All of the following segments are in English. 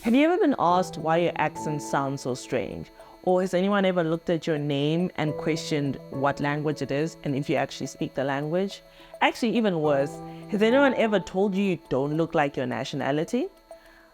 Have you ever been asked why your accent sounds so strange? Or has anyone ever looked at your name and questioned what language it is and if you actually speak the language? Actually, even worse, has anyone ever told you you don't look like your nationality?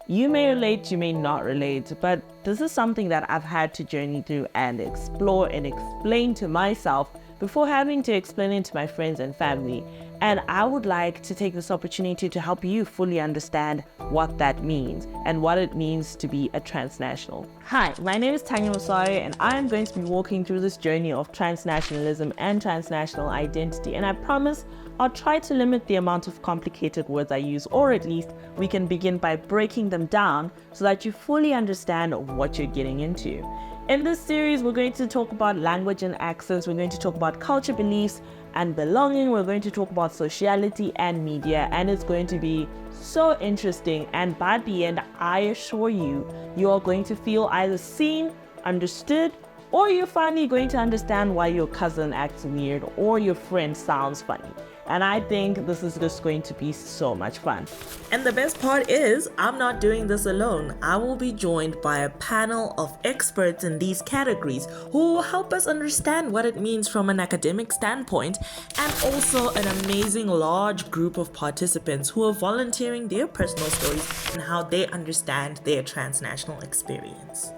You may relate, you may not relate, but this is something that I've had to journey through and explore and explain to myself before having to explain it to my friends and family. And I would like to take this opportunity to help you fully understand what that means and what it means to be a transnational. Hi, my name is Tanya Masari, and I am going to be walking through this journey of transnationalism and transnational identity. And I promise I'll try to limit the amount of complicated words I use, or at least we can begin by breaking them down so that you fully understand what you're getting into. In this series, we're going to talk about language and accents, we're going to talk about culture, beliefs, and belonging, we're going to talk about sociality and media, and it's going to be so interesting. And by the end, I assure you, you are going to feel either seen, understood, or you're finally going to understand why your cousin acts weird or your friend sounds funny. And I think this is just going to be so much fun. And the best part is, I'm not doing this alone. I will be joined by a panel of experts in these categories who will help us understand what it means from an academic standpoint, and also an amazing large group of participants who are volunteering their personal stories and how they understand their transnational experience.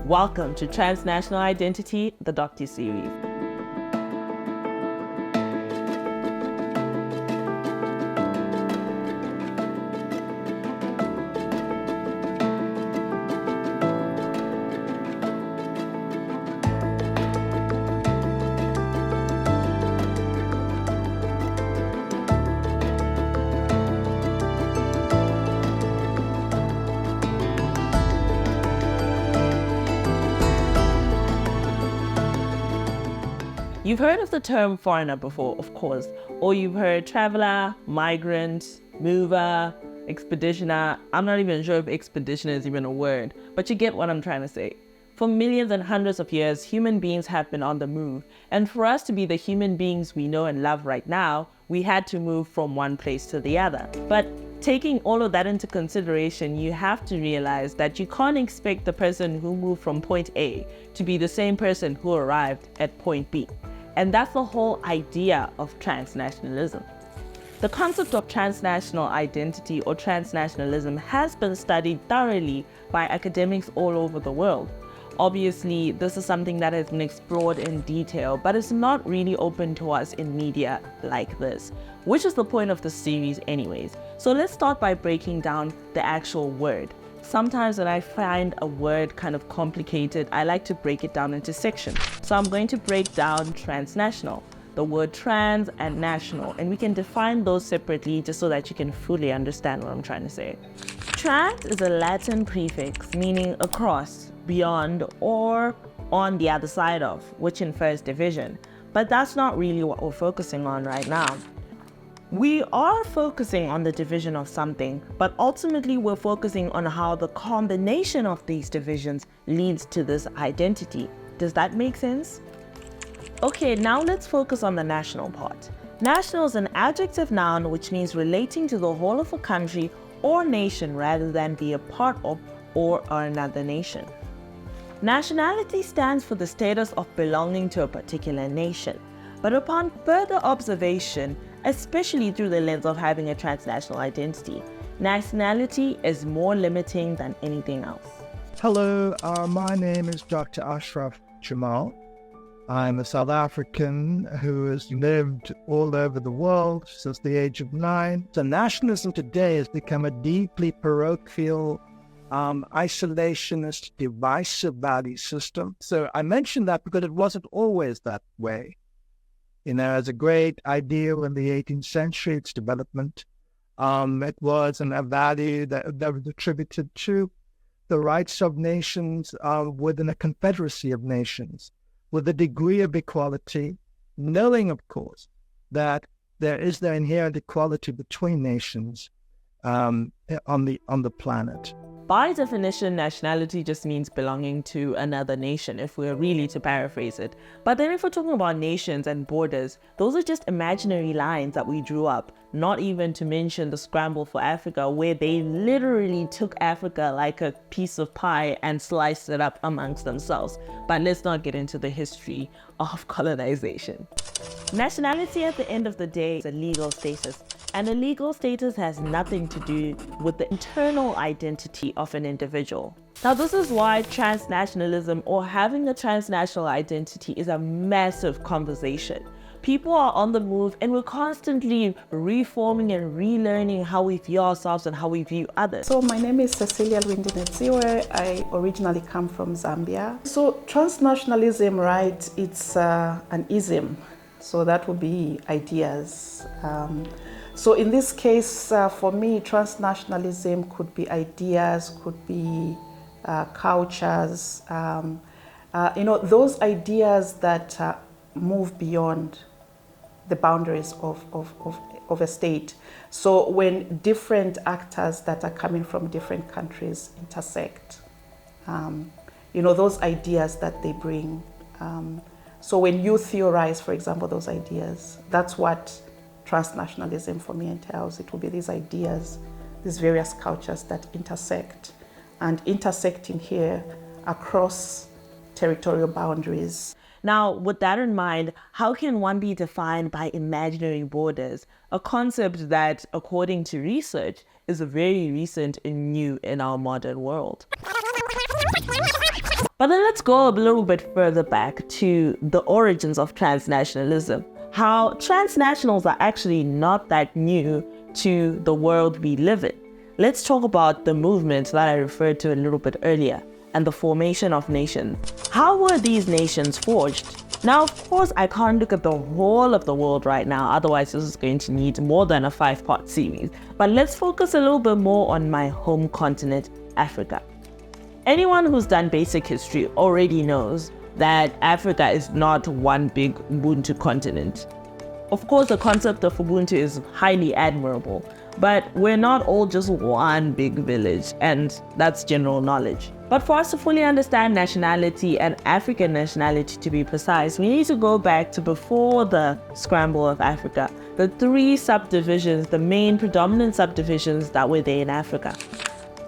Welcome to Transnational Identity, the Docuseries. You've heard of the term foreigner before, of course, or you've heard traveler, migrant, mover, expeditioner. I'm not even sure if expeditioner is even a word, but you get what I'm trying to say. For millions and hundreds of years, human beings have been on the move, and for us to be the human beings we know and love right now, we had to move from one place to the other. But taking all of that into consideration, you have to realize that you can't expect the person who moved from point A to be the same person who arrived at point B. And that's the whole idea of transnationalism. The concept of transnational identity or transnationalism has been studied thoroughly by academics all over the world. Obviously, this is something that has been explored in detail, but it's not really open to us in media like this, which is the point of the series anyways. So let's start by breaking down the actual word. Sometimes when I find a word kind of complicated, I like to break it down into sections. So I'm going to break down transnational, the word trans and national, and we can define those separately just so that you can fully understand what I'm trying to say. Trans is a Latin prefix meaning across, beyond, or on the other side of, which infers division. But that's not really what we're focusing on right now. We are focusing on the division of something, but ultimately we're focusing on how the combination of these divisions leads to this identity. Does that make sense? Okay, now let's focus on the national part. National is an adjective noun which means relating to the whole of a country or nation rather than be a part of or another nation. Nationality stands for the status of belonging to a particular nation, but upon further observation, especially through the lens of having a transnational identity, nationality is more limiting than anything else. Hello, my name is Dr. Ashraf Jamal. I'm a South African who has lived all over the world since the age of 9. So nationalism today has become a deeply parochial, isolationist, divisive value system. So I mention that because it wasn't always that way. You know, as a great ideal in the 18th century, its development, it was a value that was attributed to the rights of nations within a confederacy of nations, with a degree of equality, knowing, of course, that there is the inherent equality between nations on the planet. By definition, nationality just means belonging to another nation, if we're really to paraphrase it. But then if we're talking about nations and borders, those are just imaginary lines that we drew up, not even to mention the scramble for Africa, where they literally took Africa like a piece of pie and sliced it up amongst themselves. But let's not get into the history of colonization. Nationality at the end of the day is a legal status, and a legal status has nothing to do with the internal identity of an individual. Now, this is why transnationalism, or having a transnational identity, is a massive conversation. People are on the move, and we're constantly reforming and relearning how we view ourselves and how we view others. So my name is Cecilia Lwindinetsiwe. I originally come from Zambia. So transnationalism, right, it's an ism. So that would be ideas. So in this case, for me, transnationalism could be ideas, could be cultures, those ideas that move beyond the boundaries of a state. So when different actors that are coming from different countries intersect, those ideas that they bring. So when you theorize, for example, those ideas, that's what transnationalism for me entails. It will be these ideas, these various cultures that intersect, and intersecting here across territorial boundaries. Now, with that in mind, how can one be defined by imaginary borders? A concept that, according to research, is very recent and new in our modern world. But then let's go a little bit further back to the origins of transnationalism. How transnationals are actually not that new to the world we live in. Let's talk about the movement that I referred to a little bit earlier, and the formation of nations. How were these nations forged? Now, of course, I can't look at the whole of the world right now, otherwise this is going to need more than a 5-part series. But let's focus a little bit more on my home continent, Africa. Anyone who's done basic history already knows that Africa is not one big Ubuntu continent. Of course, the concept of Ubuntu is highly admirable, but we're not all just one big village, and that's general knowledge. But for us to fully understand nationality, and African nationality to be precise, we need to go back to before the scramble of Africa, the 3 subdivisions, the main predominant subdivisions that were there in Africa.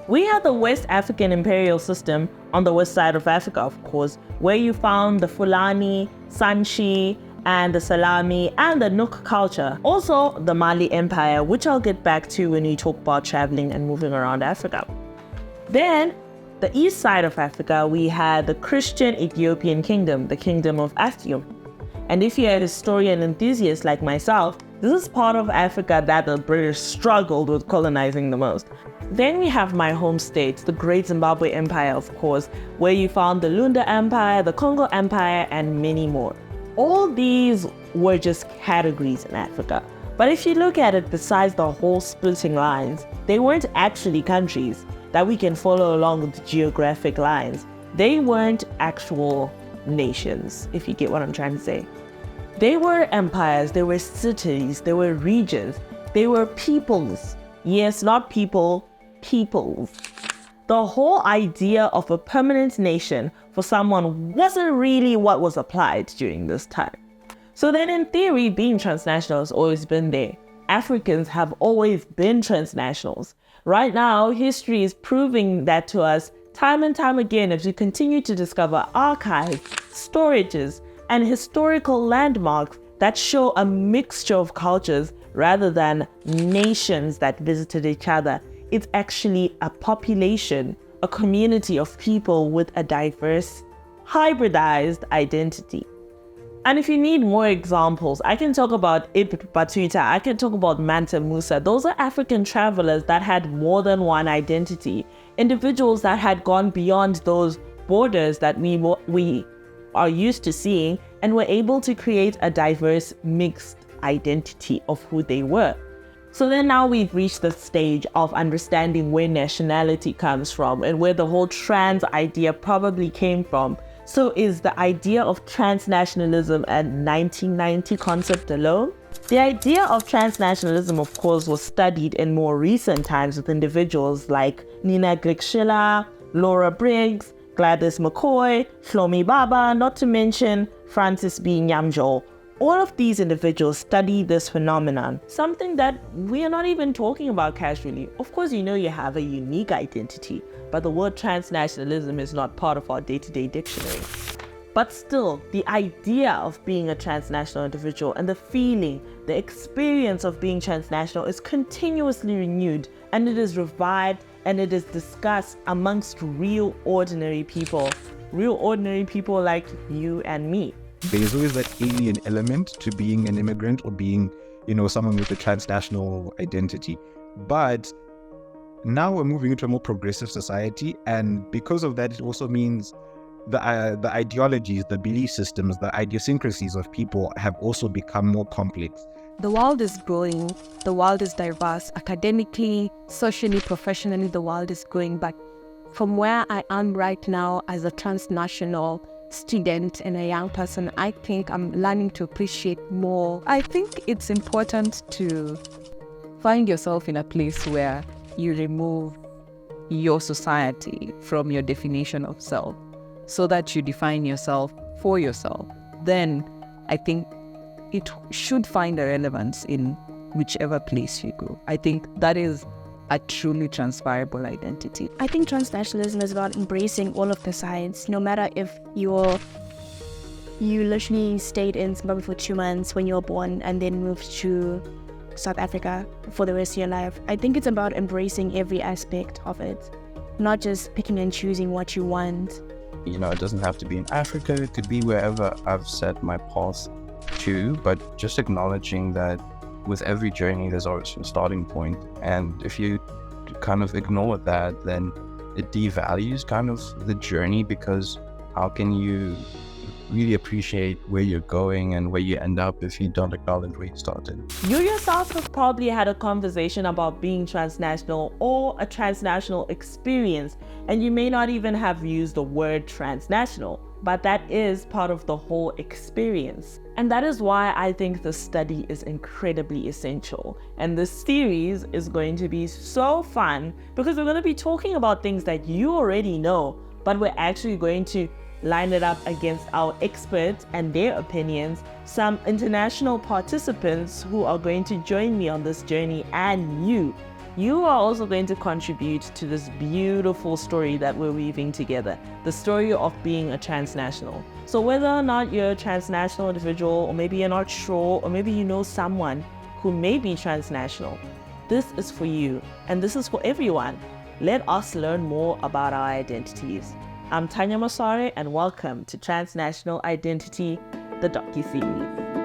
We had the West African imperial system on the west side of Africa, of course, where you found the Fulani, Sanchi, and the Salami, and the Nook culture. Also, the Mali Empire, which I'll get back to when we talk about traveling and moving around Africa. Then, the east side of Africa, we had the Christian Ethiopian kingdom, the Kingdom of Astium. And if you're a historian enthusiast like myself, this is part of Africa that the British struggled with colonizing the most. Then we have my home state, the Great Zimbabwe Empire, of course, where you found the Lunda Empire, the Congo Empire, and many more. All these were just categories in Africa. But if you look at it besides the whole splitting lines, they weren't actually countries that we can follow along with the geographic lines. They weren't actual nations, if you get what I'm trying to say. They were empires, they were cities, they were regions, they were peoples. Yes, not people, peoples. The whole idea of a permanent nation for someone wasn't really what was applied during this time. So then in theory, being transnational has always been there. Africans have always been transnationals. Right now, history is proving that to us time and time again as we continue to discover archives, storages, and historical landmarks that show a mixture of cultures rather than nations that visited each other. It's actually a population, a community of people with a diverse, hybridized identity. And if you need more examples, I can talk about Ibn Battuta, I can talk about Mansa Musa. Those are African travelers that had more than one identity, individuals that had gone beyond those borders that we are used to seeing and were able to create a diverse, mixed identity of who they were. So then now we've reached the stage of understanding where nationality comes from and where the whole trans idea probably came from. So is the idea of transnationalism a 1990 concept alone? The idea of transnationalism, of course, was studied in more recent times with individuals like Nina Grigsila, Laura Briggs, Gladys McCoy, Shlomi Baba, not to mention Francis B. Nyamjo. All of these individuals study this phenomenon, something that we are not even talking about casually. Of course, you know you have a unique identity, but the word transnationalism is not part of our day-to-day dictionary. But still, the idea of being a transnational individual and the feeling, the experience of being transnational is continuously renewed, and it is revived and it is discussed amongst real ordinary people like you and me. There's always that alien element to being an immigrant or being, someone with a transnational identity. But now we're moving into a more progressive society, and because of that, it also means the ideologies, the belief systems, the idiosyncrasies of people have also become more complex. The world is growing, the world is diverse, academically, socially, professionally, the world is growing. But from where I am right now as a transnational student and a young person, I think I'm learning to appreciate more. I think it's important to find yourself in a place where you remove your society from your definition of self, so that you define yourself for yourself. Then I think it should find a relevance in whichever place you go. I think that is a truly transferable identity. I think transnationalism is about embracing all of the sides, no matter if you literally stayed in Zimbabwe for 2 months when you were born and then moved to South Africa for the rest of your life. I think it's about embracing every aspect of it, not just picking and choosing what you want. It doesn't have to be in Africa, it could be wherever I've set my path to, but just acknowledging that with every journey there's always a starting point. And if you kind of ignore that, then it devalues kind of the journey, because how can you really appreciate where you're going and where you end up if you don't acknowledge where you started? You yourself have probably had a conversation about being transnational or a transnational experience, and you may not even have used the word transnational, but that is part of the whole experience. And that is why I think the study is incredibly essential. And this series is going to be so fun because we're going to be talking about things that you already know, but we're actually going to line it up against our experts and their opinions, some international participants who are going to join me on this journey, and you. You are also going to contribute to this beautiful story that we're weaving together, the story of being a transnational. So whether or not you're a transnational individual, or maybe you're not sure, or maybe you know someone who may be transnational, this is for you, and this is for everyone. Let us learn more about our identities. I'm Tanya Masare, and welcome to Transnational Identity, the Docuseries.